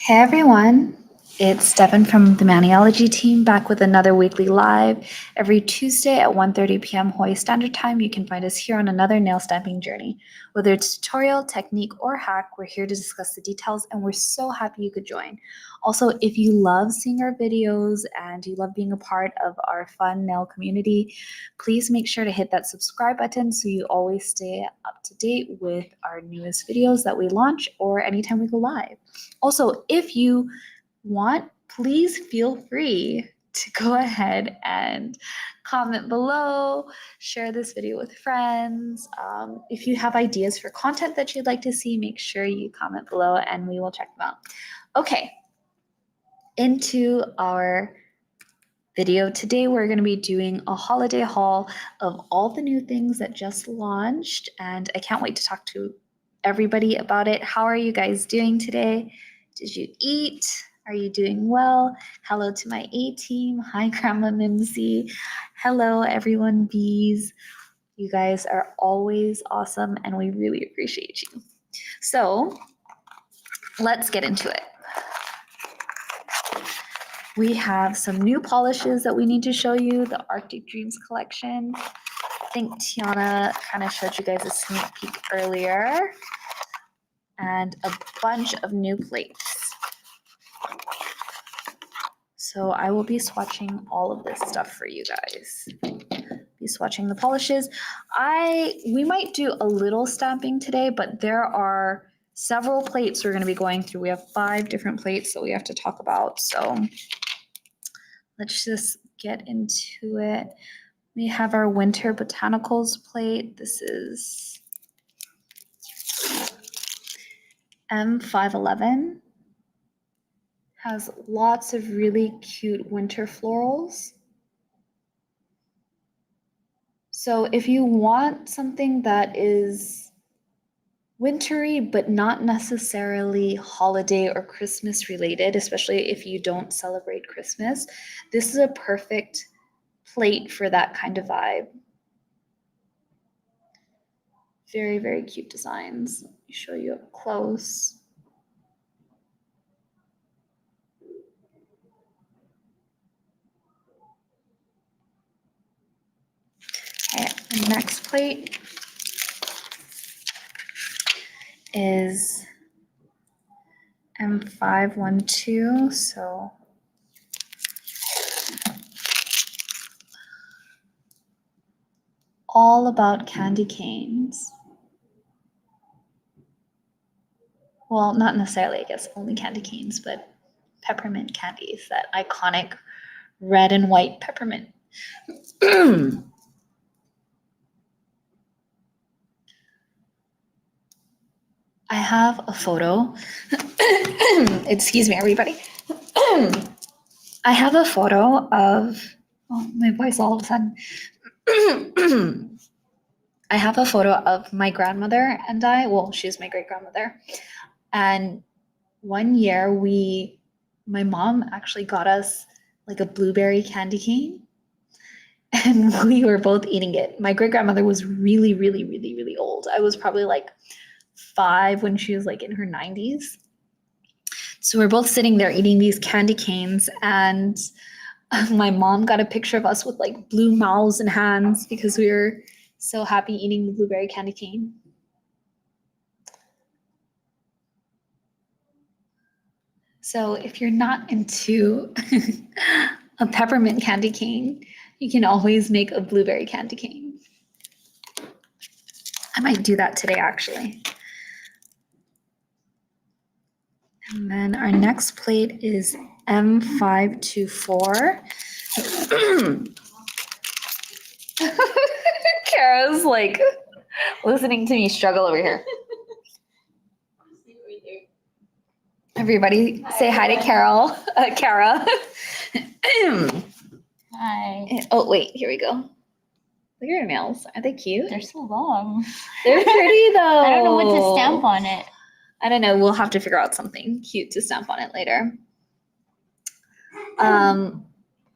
Hey everyone, it's Devon from the Maniology team back with another weekly live. Every Tuesday at 1:30 p.m. Hawaii Standard Time, you can find us here on another nail stamping journey. Whether it's tutorial, technique, or hack, we're here to discuss the details and we're so happy you could join. Also, if you love seeing our videos and you love being a part of our fun nail community, please make sure to hit that subscribe button so you always stay up to date with our newest videos that we launch or anytime we go live. Also, if you want, please feel free to go ahead and comment below, share this video with friends. If you have ideas for content that you'd like to see, make sure you comment below and we will check them out. Okay, into our video. Today we're going to be doing a holiday haul of all the new things that just launched, and I can't wait to talk to everybody about it. How are you guys doing today? Did you eat? Are you doing well? Hello to my A team. Hi, Grandma Mimsy. Hello, everyone, bees. You guys are always awesome, and we really appreciate you. So let's get into it. We have some new polishes that we need to show you, the Arctic Dreams collection. I think Tiana kind of showed you guys a sneak peek earlier. And a bunch of new plates. So I will be swatching all of this stuff for you guys. Be swatching the polishes. We might do a little stamping today, but there are several plates we're going to be going through. We have 5 different plates that we have to talk about. So let's just get into it. We have our Winter Botanicals plate. This is M511. Has lots of really cute winter florals. So if you want something that is wintry but not necessarily holiday or Christmas related, especially if you don't celebrate Christmas, this is a perfect plate for that kind of vibe. Very, very cute designs. Let me show you up close. Okay, the next plate is M512, so all about candy canes. Well, not necessarily, I guess, only candy canes, but peppermint candies, that iconic red and white peppermint. I have a photo. Excuse me, everybody. I have a photo of, oh, my voice all of a sudden. I have a photo of my grandmother and I, well, she's my great grandmother. And one year my mom actually got us like a blueberry candy cane and we were both eating it. My great grandmother was really, really, really, really old. I was probably like 5 when she was like in her 90s. So we're both sitting there eating these candy canes, and my mom got a picture of us with like blue mouths and hands because we were so happy eating the blueberry candy cane. So if you're not into a peppermint candy cane, you can always make a blueberry candy cane. I might do that today, actually. And then our next plate is M524. Kara's like listening to me struggle over here. Everybody say hi to Kara. Hi. Oh, wait, here we go. Look at your nails. Are they cute? They're so long. They're pretty though. I don't know what to stamp on it. I don't know. We'll have to figure out something cute to stamp on it later.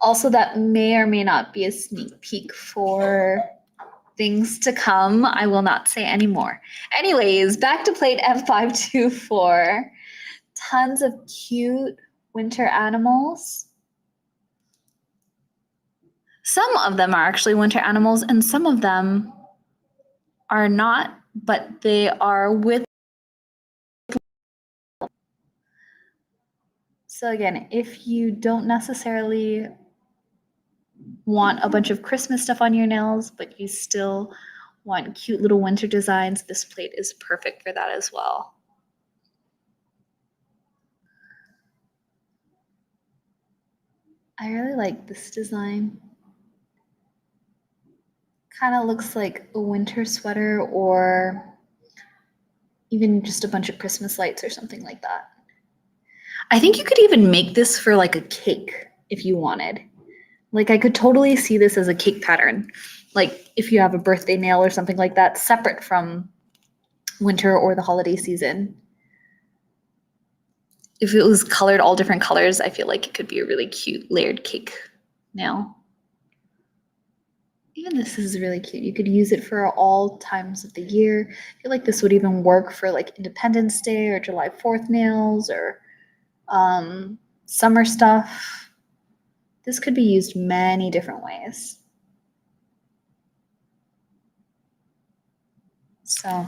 Also, that may or may not be a sneak peek for things to come. I will not say any more. Anyways, back to plate M524. tons of cute winter animals. Some of them are actually winter animals and some of them are not, but they are with. So again, if you don't necessarily want a bunch of Christmas stuff on your nails, but you still want cute little winter designs, this plate is perfect for that as well. I really like this design. Kind of looks like a winter sweater or even just a bunch of Christmas lights or something like that. I think you could even make this for like a cake if you wanted. Like I could totally see this as a cake pattern. Like if you have a birthday nail or something like that, separate from winter or the holiday season. If it was colored all different colors, I feel like it could be a really cute layered cake nail. Even this is really cute. You could use it for all times of the year. I feel like this would even work for like Independence Day or July 4th nails or summer stuff. This could be used many different ways. So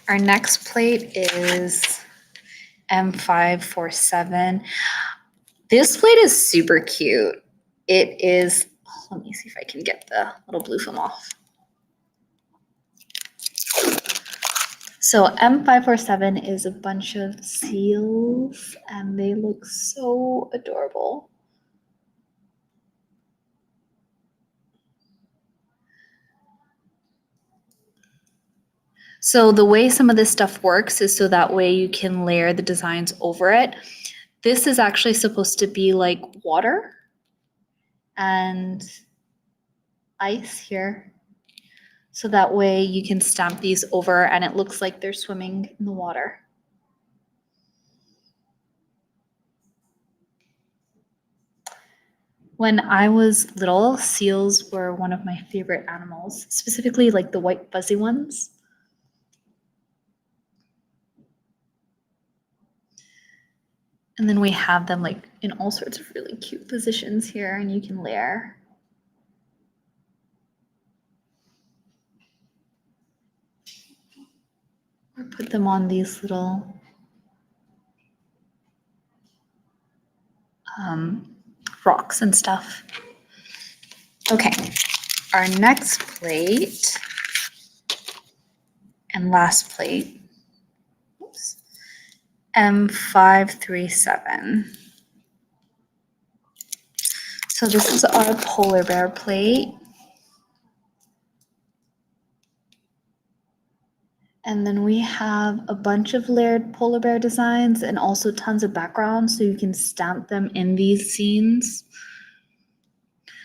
our next plate is M547. This plate is super cute. It is, let me see if I can get the little blue film off. So M547 is a bunch of seals and they look so adorable. So the way some of this stuff works is so that way you can layer the designs over it. This is actually supposed to be like water and ice here. So that way you can stamp these over and it looks like they're swimming in the water. When I was little, seals were one of my favorite animals, specifically like the white fuzzy ones. And then we have them like in all sorts of really cute positions here and you can layer. Or put them on these little rocks and stuff. Okay, our next plate and last plate, oops, M537. So this is our polar bear plate. And then we have a bunch of layered polar bear designs and also tons of backgrounds so you can stamp them in these scenes.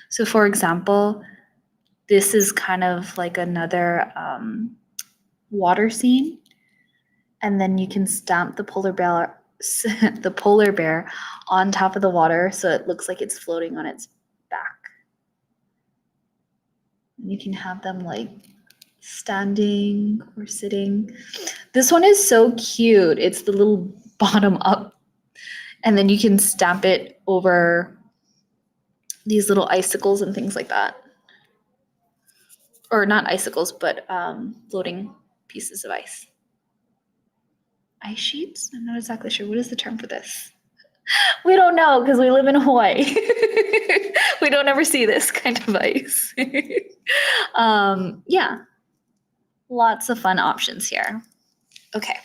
So for example, this is kind of like another water scene. And then you can stamp the polar bear on top of the water so it looks like it's floating on its back. And you can have them like standing or sitting. This one is so cute. It's the little bottom up. And then you can stamp it over these little icicles and things like that. Or not icicles, but floating pieces of ice. Ice sheets? I'm not exactly sure. What is the term for this? We don't know because we live in Hawaii. We don't ever see this kind of ice. Yeah, lots of fun options here. Okay.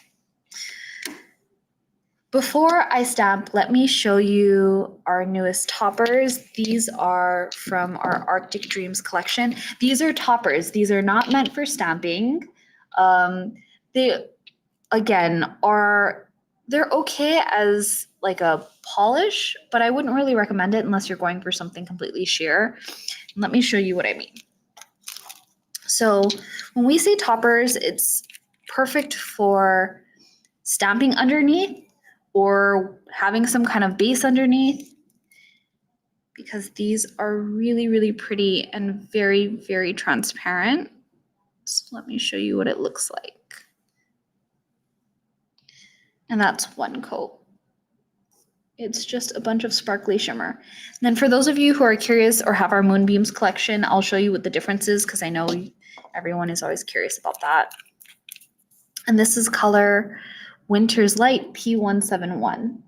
Before I stamp, let me show you our newest toppers. These are from our Arctic Dreams collection. These are toppers. These are not meant for stamping. They, again, they're okay as like a polish, but I wouldn't really recommend it unless you're going for something completely sheer. Let me show you what I mean. So when we say toppers, it's perfect for stamping underneath or having some kind of base underneath because these are really, really pretty and very, very transparent. So let me show you what it looks like. And that's one coat. It's just a bunch of sparkly shimmer. And then for those of you who are curious or have our Moonbeams collection, I'll show you what the difference is because I know everyone is always curious about that. And this is color Winter's Light P171.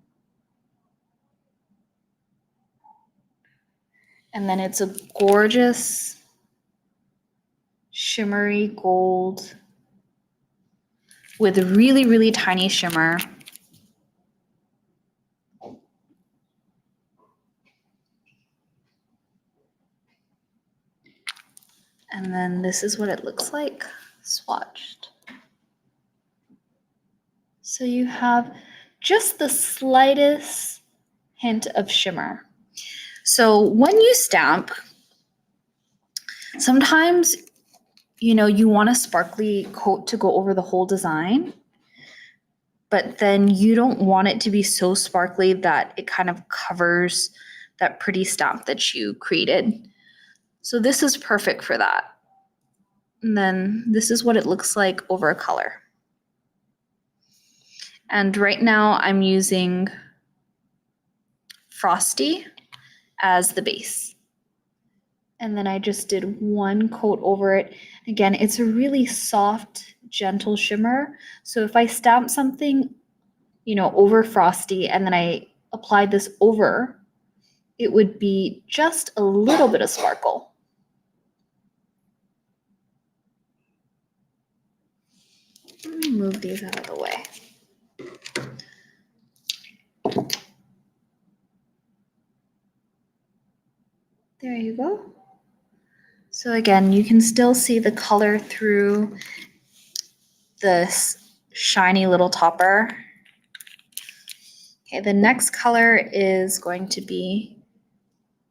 And then it's a gorgeous shimmery gold with really, really tiny shimmer. And then this is what it looks like swatched. So you have just the slightest hint of shimmer. So when you stamp, sometimes, you know, you want a sparkly coat to go over the whole design, but then you don't want it to be so sparkly that it kind of covers that pretty stamp that you created. So this is perfect for that. And then this is what it looks like over a color. And right now I'm using Frosty as the base. And then I just did one coat over it. Again, it's a really soft, gentle shimmer. So if I stamp something, you know, over Frosty and then I applied this over, it would be just a little bit of sparkle. Let me move these out of the way. There you go. So again, you can still see the color through this shiny little topper. Okay, the next color is going to be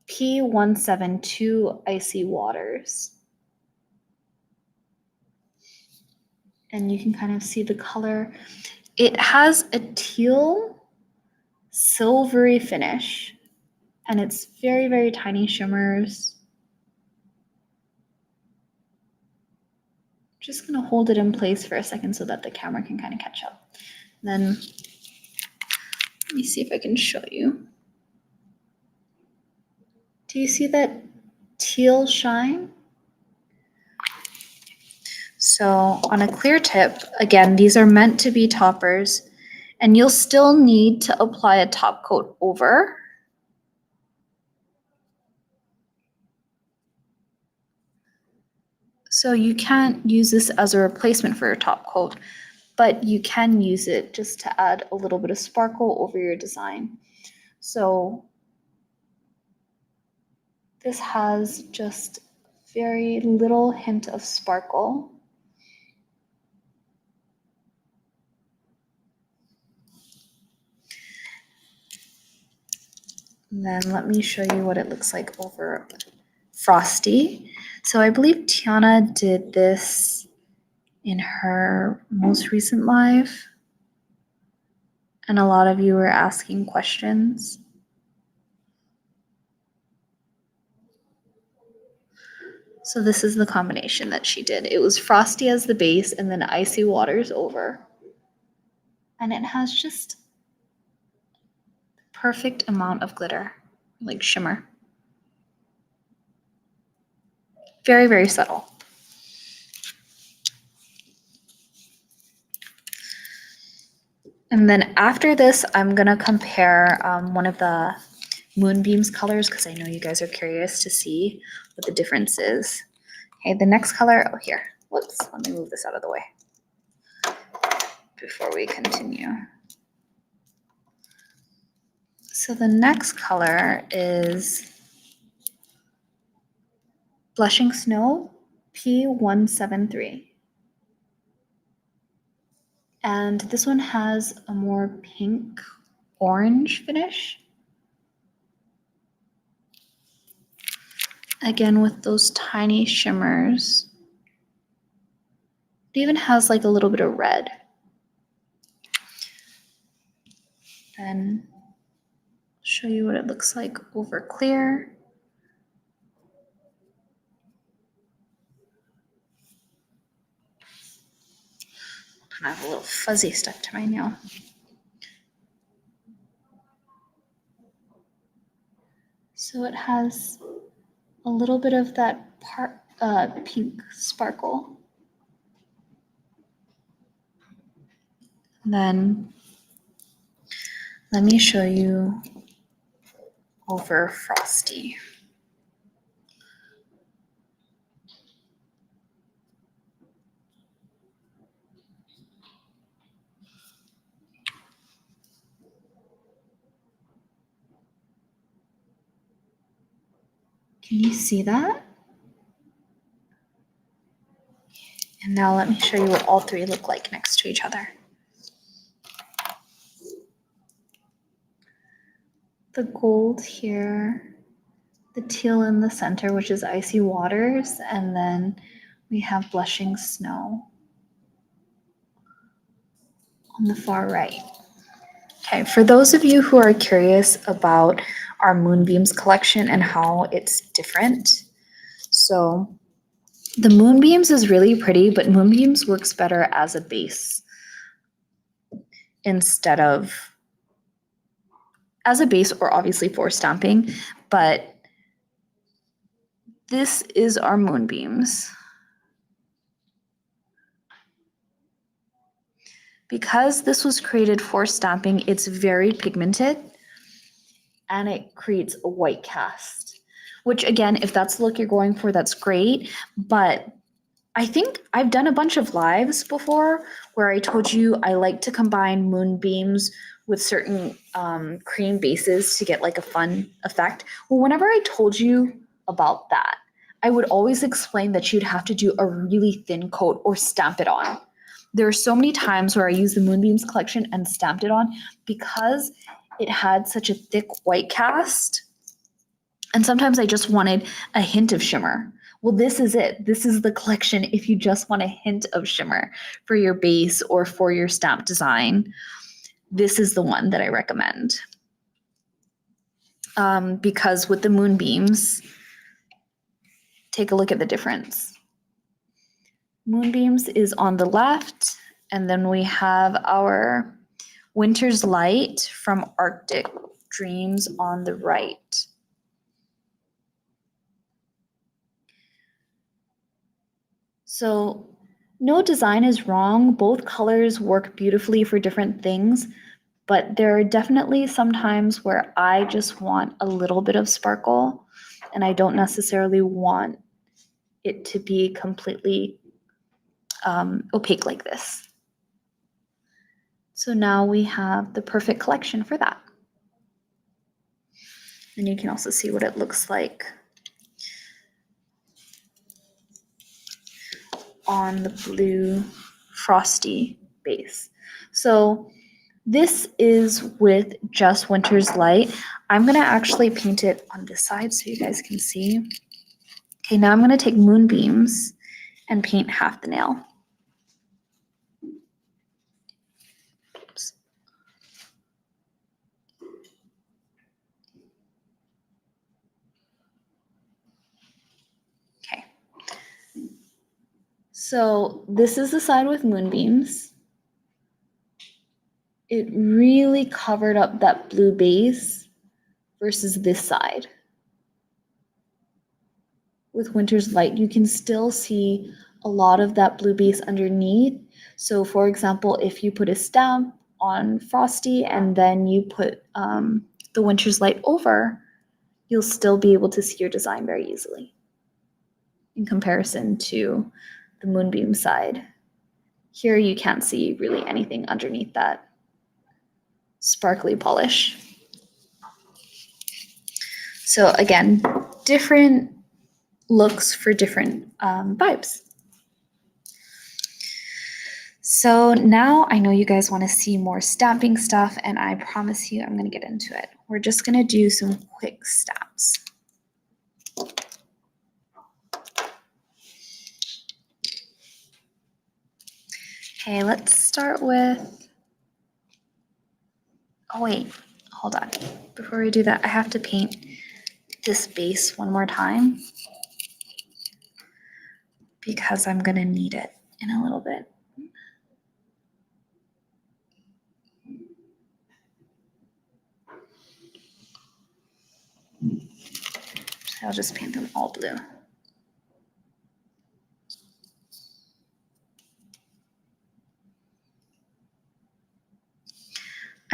P172 Icy Waters. And you can kind of see the color. It has a teal silvery finish, and it's very, very tiny shimmers. Just gonna hold it in place for a second so that the camera can kind of catch up. Then let me see if I can show you. Do you see that teal shine? So on a clear tip, again, these are meant to be toppers, and you'll still need to apply a top coat over. So you can't use this as a replacement for your top coat, but you can use it just to add a little bit of sparkle over your design. So this has just very little hint of sparkle. And then let me show you what it looks like over Frosty. So I believe Tiana did this in her most recent live, and a lot of you were asking questions. So this is the combination that she did. It was Frosty as the base and then Icy Waters over. And it has just the perfect amount of glitter, like shimmer. Very, very subtle. And then after this, I'm gonna compare one of the Moonbeams colors because I know you guys are curious to see what the difference is. Okay, the next color, oh here, whoops, let me move this out of the way before we continue. So the next color is Blushing Snow P173. And this one has a more pink orange finish. Again, with those tiny shimmers. It even has like a little bit of red. Then I'll show you what it looks like over clear. I have a little fuzzy stuck to my nail. So it has a little bit of that pink sparkle. Then let me show you over Frosty. Can you see that? And now let me show you what all three look like next to each other. The gold here, the teal in the center, which is icy waters, and then we have blushing snow on the far right. Okay, for those of you who are curious about our Moonbeams collection and how it's different, so the Moonbeams is really pretty, but Moonbeams works better as a base instead of as a base or obviously for stamping, but this is our Moonbeams. Because this was created for stamping, it's very pigmented and it creates a white cast, which again, if that's the look you're going for, that's great. But I think I've done a bunch of lives before where I told you I like to combine moonbeams with certain cream bases to get like a fun effect. Well, whenever I told you about that, I would always explain that you'd have to do a really thin coat or stamp it on. There are so many times where I used the Moonbeams collection and stamped it on because it had such a thick white cast. And sometimes I just wanted a hint of shimmer. Well, this is it. This is the collection if you just want a hint of shimmer for your base or for your stamp design. This is the one that I recommend. Because with the Moonbeams, take a look at the difference. Moonbeams is on the left, and then we have our Winter's Light from Arctic Dreams on the right. So no design is wrong. Both colors work beautifully for different things, but there are definitely some times where I just want a little bit of sparkle, and I don't necessarily want it to be completely opaque like this. So now we have the perfect collection for that. And you can also see what it looks like on the blue frosty base. So this is with just Winter's Light. I'm gonna actually paint it on this side so you guys can see. Okay, now I'm gonna take Moonbeams and paint half the nail. Oops. Okay. So this is the side with Moonbeams. It really covered up that blue base versus this side. With Winter's Light, you can still see a lot of that blue base underneath. So for example, if you put a stamp on Frosty and then you put the Winter's Light over, you'll still be able to see your design very easily in comparison to the Moonbeam side. Here you can't see really anything underneath that sparkly polish. So again, different looks for different vibes. So now I know you guys want to see more stamping stuff, and I promise you I'm going to get into it. We're just going to do some quick stamps. Okay, let's start with, oh wait, hold on. Before we do that, I have to paint this base one more time because I'm going to need it in a little bit. I'll just paint them all blue.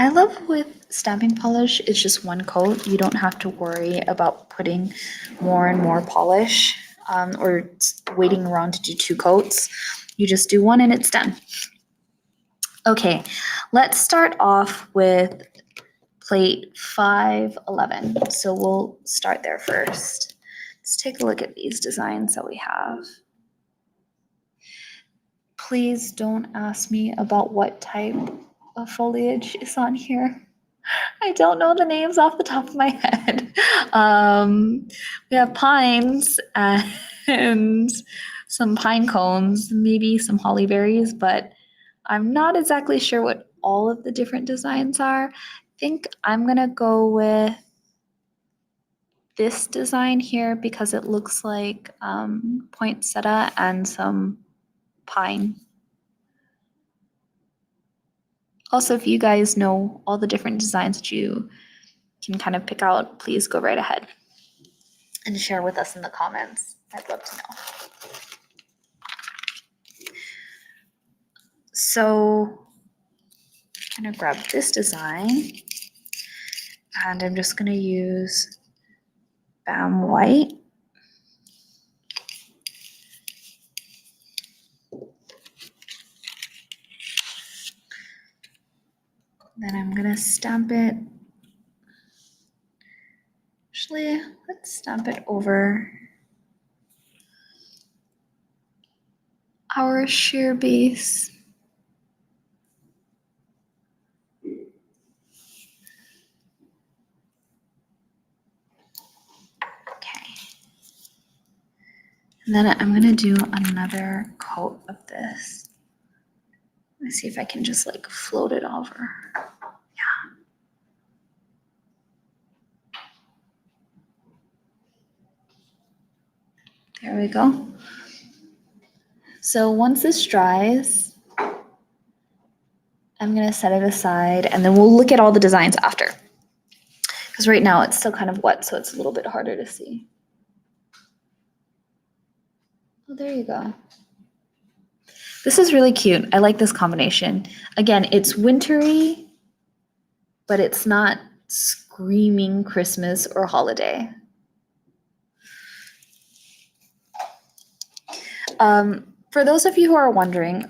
I love with stamping polish, it's just one coat. You don't have to worry about putting more and more polish or waiting around to do 2 coats. You just do one and it's done. Okay, let's start off with plate 511. So we'll start there first. Let's take a look at these designs that we have. Please don't ask me about what type of foliage is on here. I don't know the names off the top of my head. We have pines and some pine cones, maybe some holly berries, but I'm not exactly sure what all of the different designs are. I think I'm gonna go with this design here because it looks like poinsettia and some pine. Also, if you guys know all the different designs that you can kind of pick out, please go right ahead and share with us in the comments. I'd love to know. So I'm gonna grab this design and I'm just gonna use Bam White. Then I'm gonna stamp it. Actually, let's stamp it over our sheer base. Okay. And then I'm gonna do another coat of this. Let's see if I can just like float it over. Yeah. There we go. So once this dries, I'm gonna set it aside and then we'll look at all the designs after. Because right now it's still kind of wet, so it's a little bit harder to see. Oh, there you go. This is really cute. I like this combination. Again, it's wintry, but it's not screaming Christmas or holiday. For those of you who are wondering,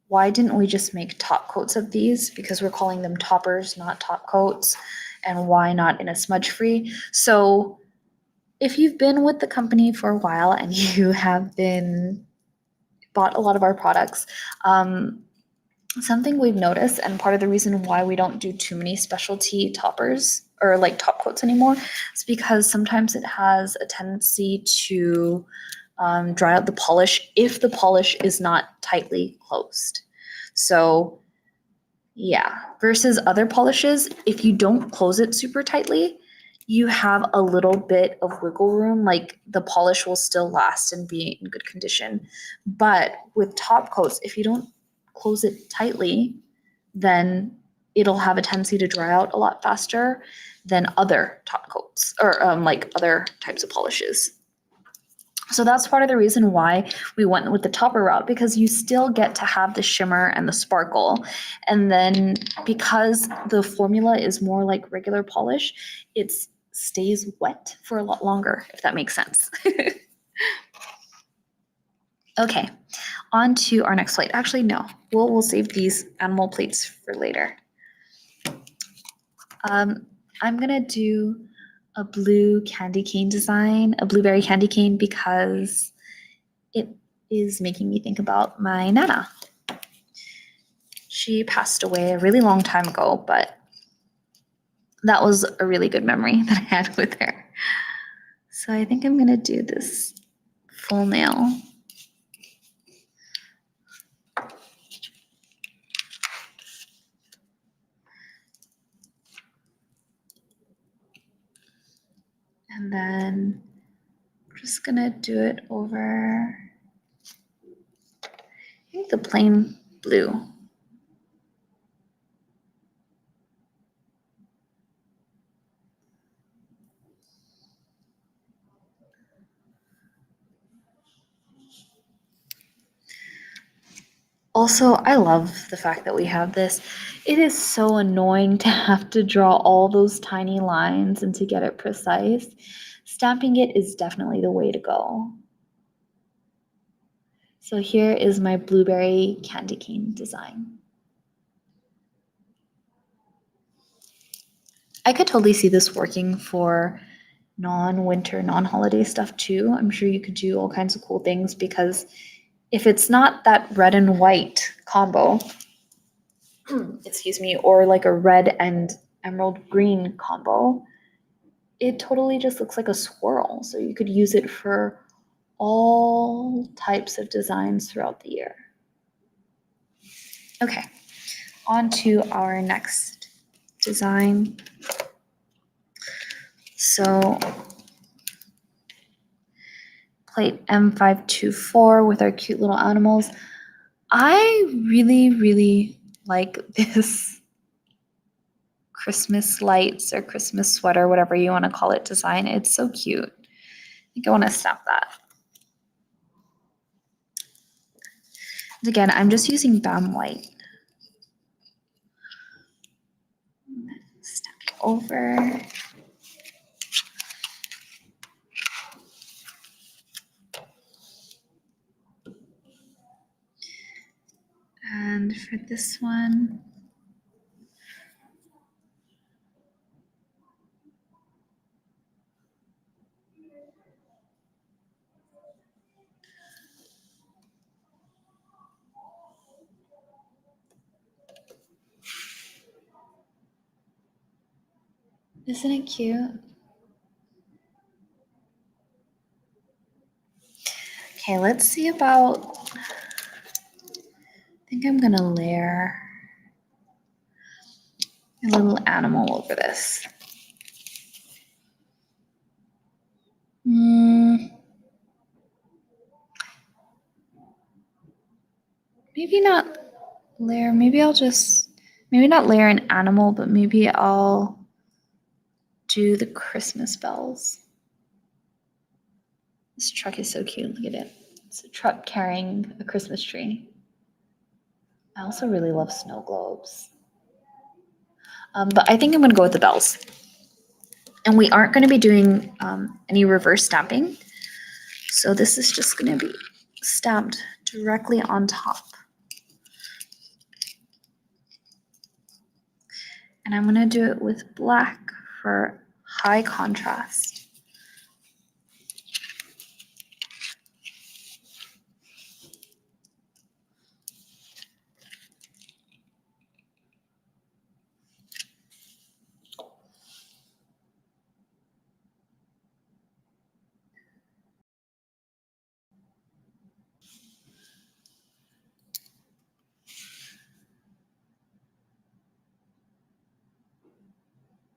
why didn't we just make top coats of these? Because we're calling them toppers, not top coats. And why not in a smudge free? So if you've been with the company for a while and you have bought a lot of our products, something we've noticed, and part of the reason why we don't do too many specialty toppers or like top coats anymore, is because sometimes it has a tendency to dry out the polish if the polish is not tightly closed. So yeah, versus other polishes, if you don't close it super tightly, you have a little bit of wiggle room, like the polish will still last and be in good condition. But with top coats, if you don't close it tightly, then it'll have a tendency to dry out a lot faster than other top coats or like other types of polishes. So that's part of the reason why we went with the topper route, because you still get to have the shimmer and the sparkle. And then because the formula is more like regular polish, it stays wet for a lot longer, if that makes sense. Okay, on to our next plate. Actually, no, we'll save these animal plates for later. I'm gonna do a blue candy cane design, a blueberry candy cane, because it is making me think about my Nana. She passed away a really long time ago, but that was a really good memory that I had with her. So I think I'm gonna do this full nail. And then I'm just gonna do it over, I think, the plain blue. Also, I love the fact that we have this. It is so annoying to have to draw all those tiny lines and to get it precise. Stamping it is definitely the way to go. So here is my blueberry candy cane design. I could totally see this working for non-winter, non-holiday stuff too. I'm sure you could do all kinds of cool things because if it's not that red and white combo, excuse me, or like a red and emerald green combo, it totally just looks like a swirl. So you could use it for all types of designs throughout the year. Okay, on to our next design. So plate M524 with our cute little animals. I really, really like this Christmas lights or Christmas sweater, whatever you want to call it, design. It's so cute. I think I want to stamp that. And again, I'm just using BAM white. Stamp it over. And for this one, isn't it cute? Okay, let's see about, I think I'm gonna layer a little animal over this. Maybe not layer, maybe I'll just, maybe not layer an animal, but maybe I'll do the Christmas bells. This truck is so cute, look at it. It's a truck carrying a Christmas tree. I also really love snow globes. But I think I'm gonna go with the bells. And we aren't gonna be doing any reverse stamping. So this is just gonna be stamped directly on top. And I'm gonna do it with black for high contrast.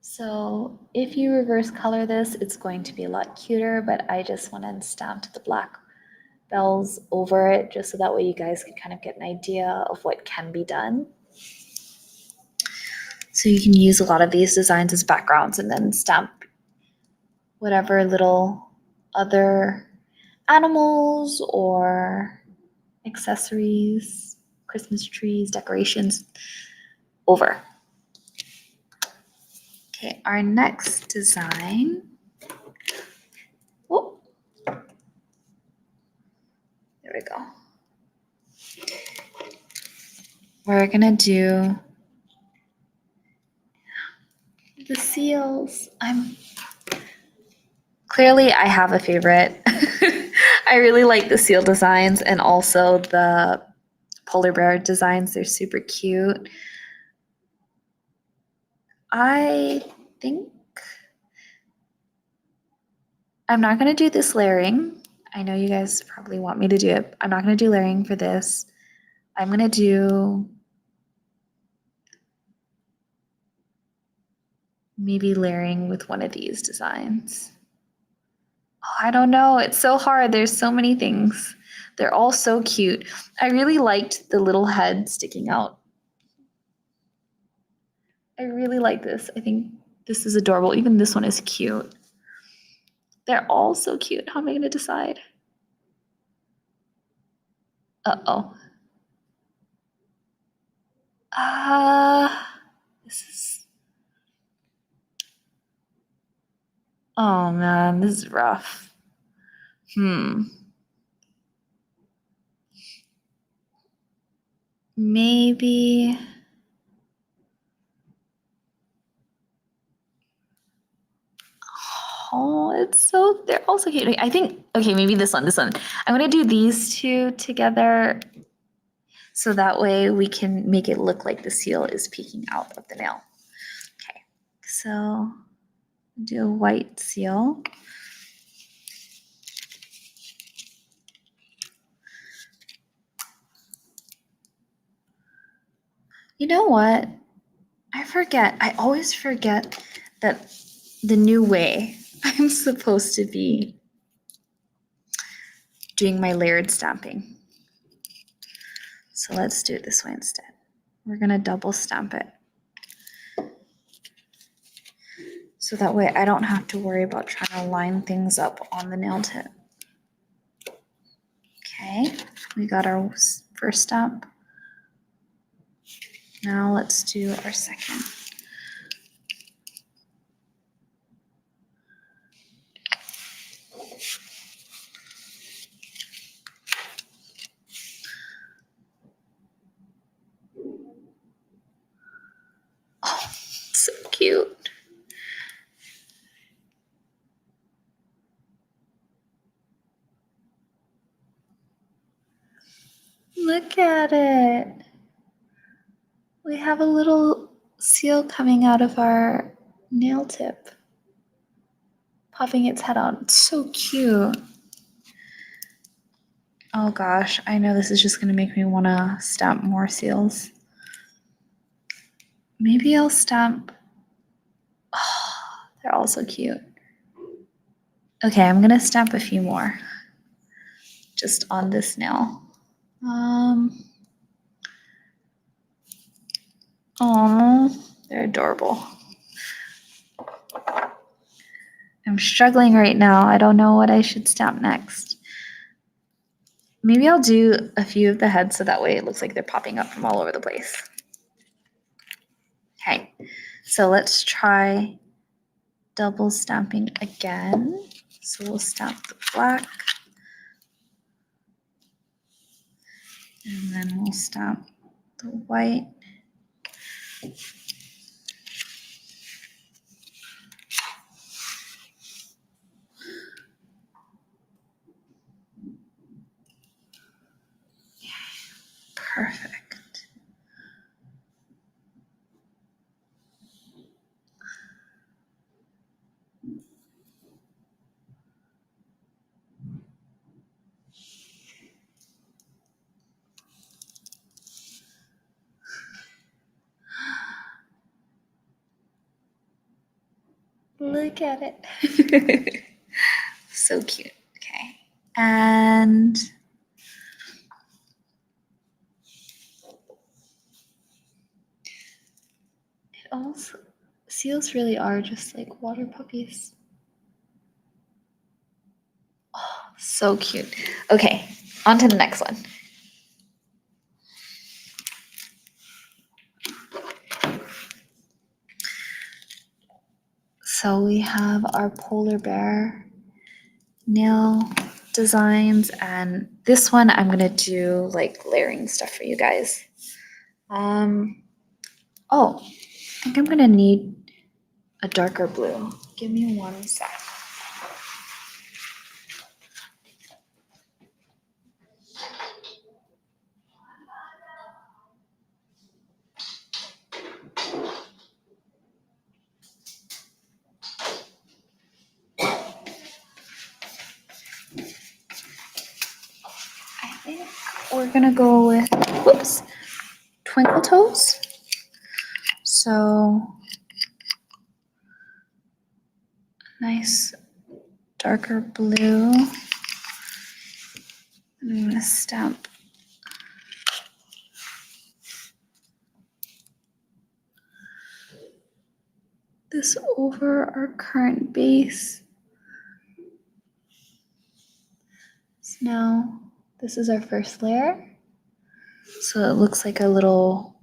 So if you reverse color this, it's going to be a lot cuter, but I just went and stamped the black bells over it just so that way you guys can kind of get an idea of what can be done. So you can use a lot of these designs as backgrounds and then stamp whatever little other animals or accessories, Christmas trees, decorations over. Okay, our next design. Oh, there we go. We're gonna do the seals. Clearly I have a favorite. I really like the seal designs and also the polar bear designs. They're super cute. I think I'm not going to do this layering. I know you guys probably want me to do it. I'm not going to do layering for this. I'm going to do maybe layering with one of these designs. Oh, I don't know. It's so hard. There's so many things. They're all so cute. I really liked the little head sticking out. I really like this. I think this is adorable. Even this one is cute. They're all so cute. How am I going to decide? Uh-oh. This is. Oh man, this is rough. Maybe. Oh, they're also cute. I think, okay, maybe this one. I'm gonna do these two together so that way we can make it look like the seal is peeking out of the nail. Okay, so do a white seal. You know what? I always forget that the new way I'm supposed to be doing my layered stamping. So let's do it this way instead. We're gonna double stamp it. So that way I don't have to worry about trying to line things up on the nail tip. Okay, we got our first stamp. Now let's do our second. Oh, so cute. Look at it. We have a little seal coming out of our nail tip, popping its head out. It's so cute. Oh gosh, I know this is just gonna make me wanna stamp more seals. Maybe I'll stamp. Oh, they're all so cute. Okay, I'm gonna stamp a few more just on this nail. Oh, they're adorable. I'm struggling right now. I don't know what I should stamp next. Maybe I'll do a few of the heads so that way it looks like they're popping up from all over the place. Okay, so let's try double stamping again. So we'll stamp the black. And then we'll stamp the white. Perfect. Look at it. So cute. Okay. And it also, seals really are just like water puppies. Oh, so cute. Okay, on to the next one. So we have our polar bear nail designs, and this one I'm gonna do like layering stuff for you guys. Oh, I think I'm gonna need a darker blue. Give me one sec. I think we're gonna go with, whoops, twinkle toes. So nice darker blue. I'm gonna stamp this over our current base. So now this is our first layer. So it looks like a little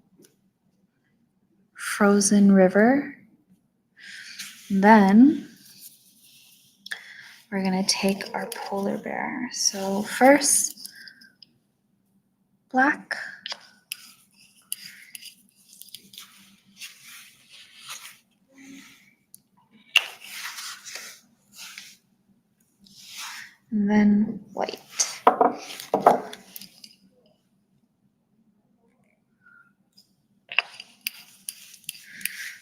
frozen river. Then we're going to take our polar bear. So first, black. And then white.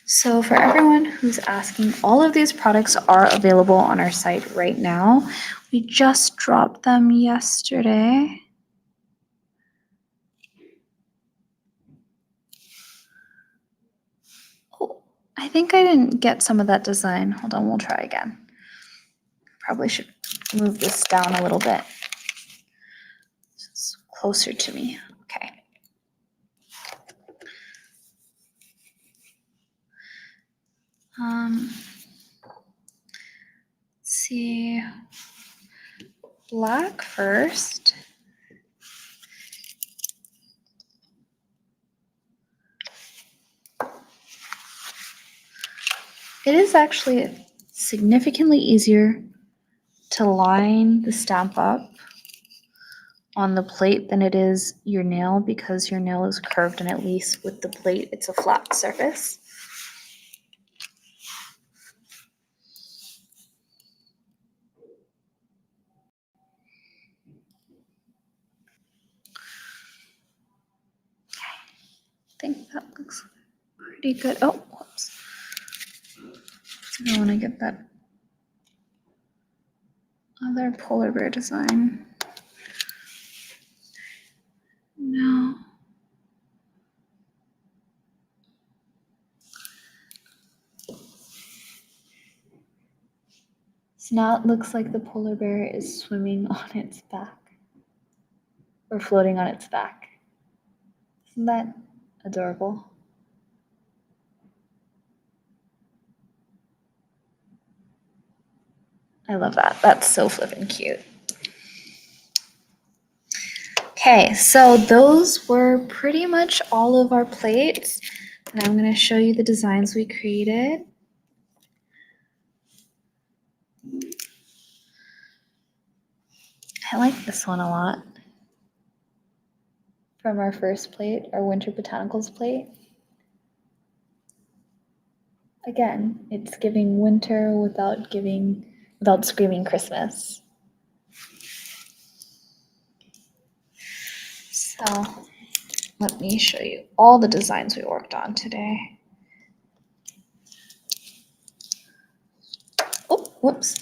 So for everyone who's asking, all of these products are available on our site right now. We just dropped them yesterday. Oh, I think I didn't get some of that design. Hold on, we'll try again. Probably should move this down a little bit. It's closer to me. Okay. Let's see. Black first. It is actually significantly easier to line the stamp up on the plate than it is your nail, because your nail is curved, and at least with the plate it's a flat surface. I think that looks pretty good. Oh, whoops. I don't want to get that other polar bear design. No. So now it looks like the polar bear is swimming on its back, or floating on its back. Isn't that adorable? I love that. That's so flippin' cute. Okay, so those were pretty much all of our plates. And I'm going to show you the designs we created. I like this one a lot. From our first plate, our Winter Botanicals plate. Again, it's giving winter without screaming Christmas. So let me show you all the designs we worked on today. Oh, whoops.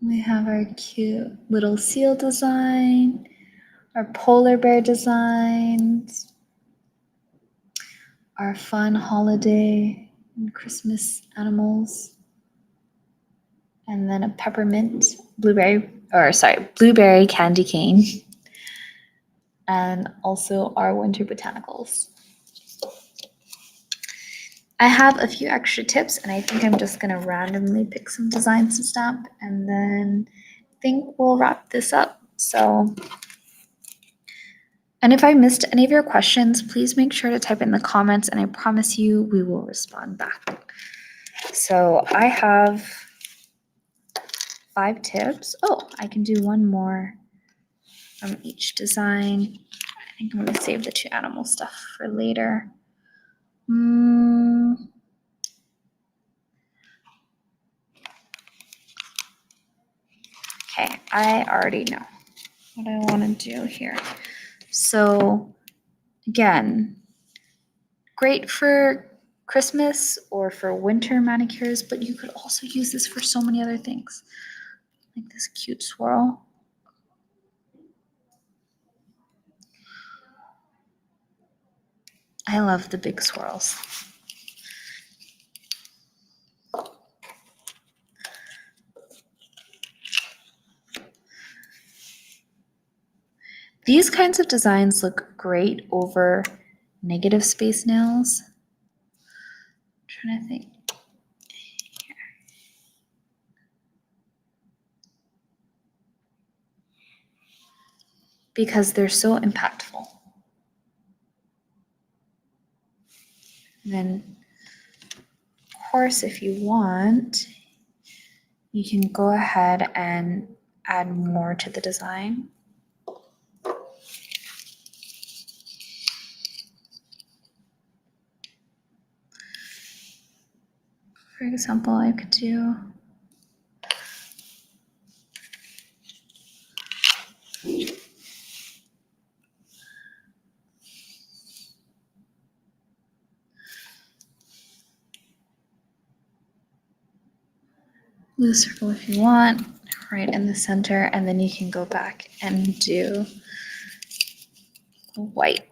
We have our cute little seal design, our polar bear designs, our fun holiday and Christmas animals, and then a peppermint blueberry candy cane, and also our winter botanicals. I have a few extra tips, and I think I'm just going to randomly pick some designs to stamp, and then I think we'll wrap this up. And if I missed any of your questions, please make sure to type in the comments, and I promise you we will respond back. So I have 5 tips. Oh, I can do one more from each design. I think I'm going to save the 2 animal stuff for later. Okay, I already know what I want to do here. So again, great for Christmas or for winter manicures, but you could also use this for so many other things. Like this cute swirl. I love the big swirls. These kinds of designs look great over negative space nails. I'm trying to think. Here. Because they're so impactful. And then, of course, if you want, you can go ahead and add more to the design. For example, I could do blue circle if you want, right in the center, and then you can go back and do white.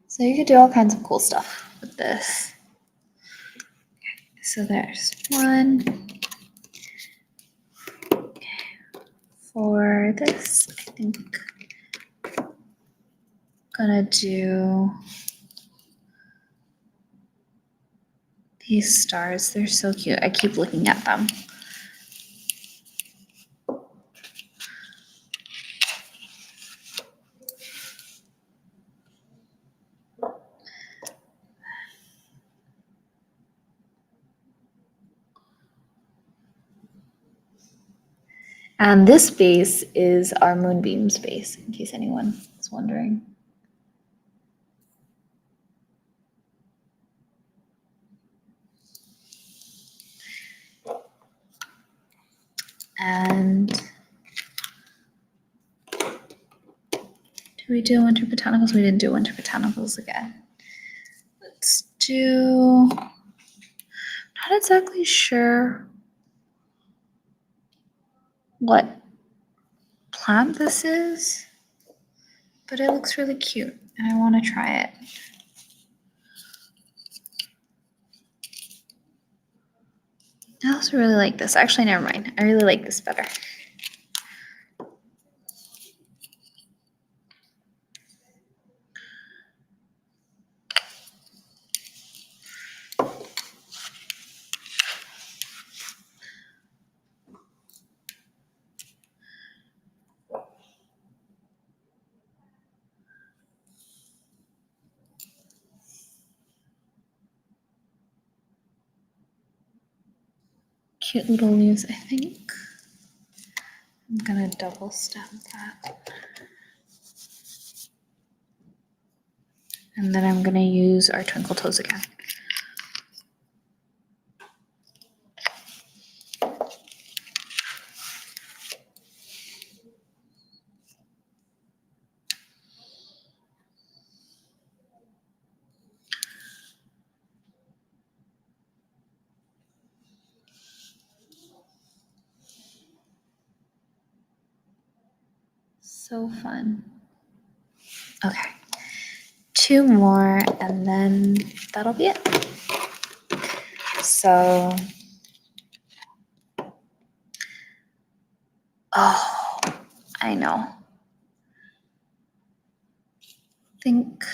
So you could do all kinds of cool stuff with this. So there's one. For this, I think I'm gonna do these stars. They're so cute. I keep looking at them. And this base is our moonbeam space, in case anyone is wondering. And do we do winter botanicals? We didn't do winter botanicals again. Let's do, not exactly sure what plant this is, but it looks really cute and I want to try it. I also really like this. Actually, never mind. I really like this better. Cute little leaves, I think. I'm gonna double stamp that. And then I'm gonna use our twinkle toes again. So fun. Okay, 2 more and then that'll be it. So, oh, I know. I think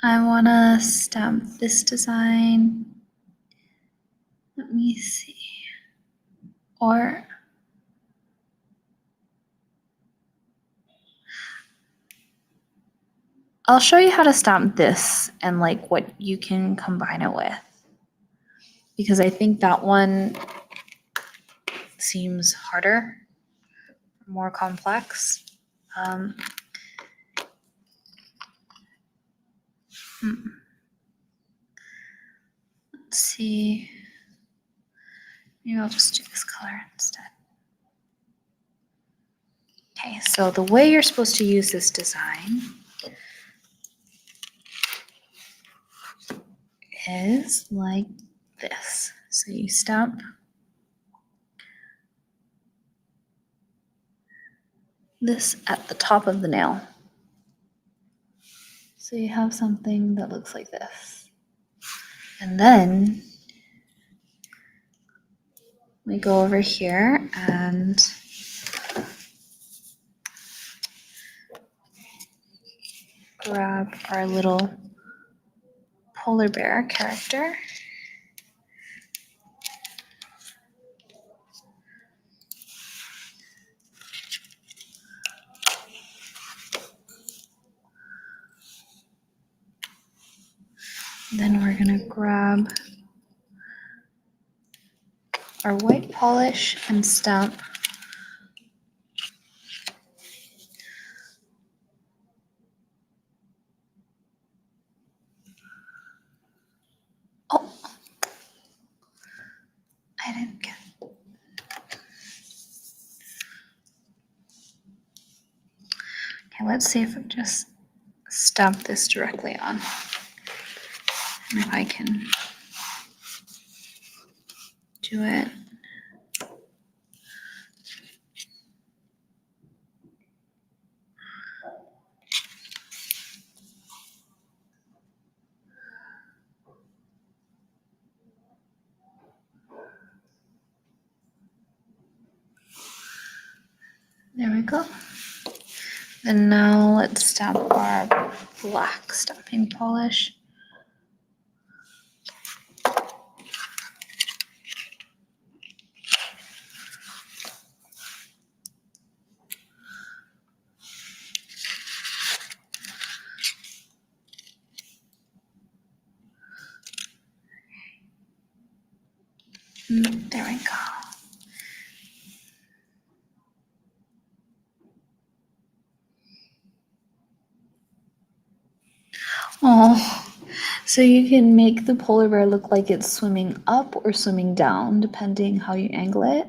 I wanna stamp this design. Let me see. Or I'll show you how to stamp this and like what you can combine it with. Because I think that one seems harder, more complex. Let's see. Maybe I'll just do this color instead. Okay, so the way you're supposed to use this design is like this. So you stamp this at the top of the nail. So you have something that looks like this. And then we go over here and grab our little polar bear character. Then we're gonna grab our white polish and stamp oh, I didn't get it. Okay, let's see if I just stamp this directly on. And if I can do it. There we go. And now let's stamp our black stamping polish. There we go. Oh, so you can make the polar bear look like it's swimming up or swimming down, depending how you angle it.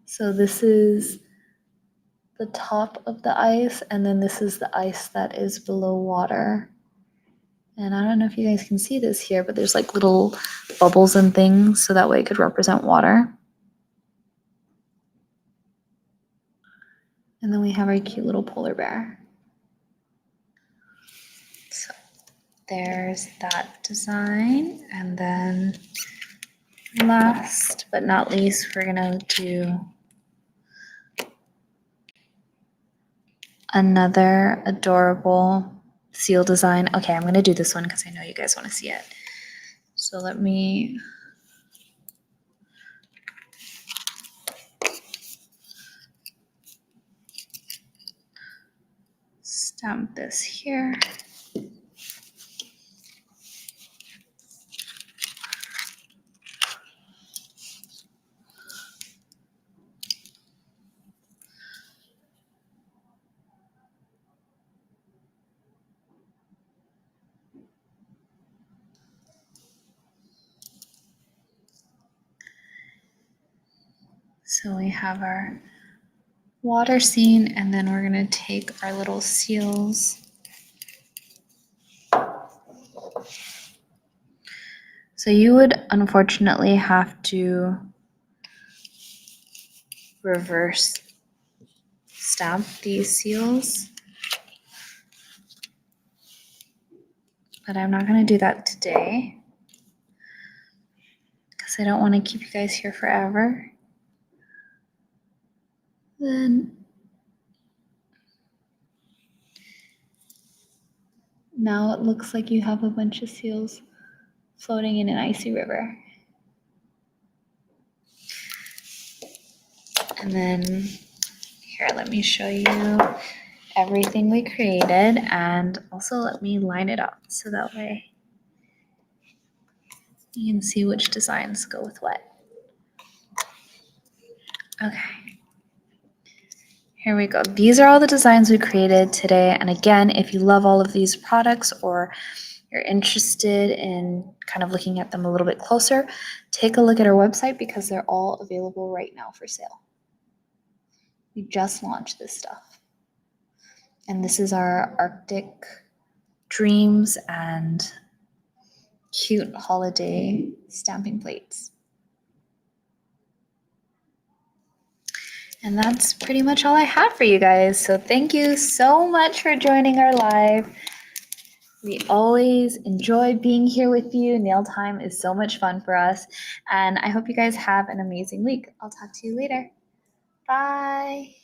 So this is the top of the ice, and then this is the ice that is below water. And I don't know if you guys can see this here, but there's like little bubbles and things, so that way it could represent water. And then we have our cute little polar bear. So there's that design. And then last but not least, we're gonna do another adorable seal design. Okay, I'm gonna do this one because I know you guys want to see it. So let me stamp this here. So we have our water scene, and then we're gonna take our little seals. So you would unfortunately have to reverse stamp these seals, but I'm not gonna do that today because I don't want to keep you guys here forever. Then now it looks like you have a bunch of seals floating in an icy river. And then here, let me show you everything we created, and also let me line it up so that way you can see which designs go with what. Okay. Here we go. These are all the designs we created today. And again, if you love all of these products or you're interested in kind of looking at them a little bit closer, take a look at our website because they're all available right now for sale. We just launched this stuff. And this is our Arctic Dreams and cute holiday stamping plates. And that's pretty much all I have for you guys. So thank you so much for joining our live. We always enjoy being here with you. Nail time is so much fun for us. And I hope you guys have an amazing week. I'll talk to you later. Bye.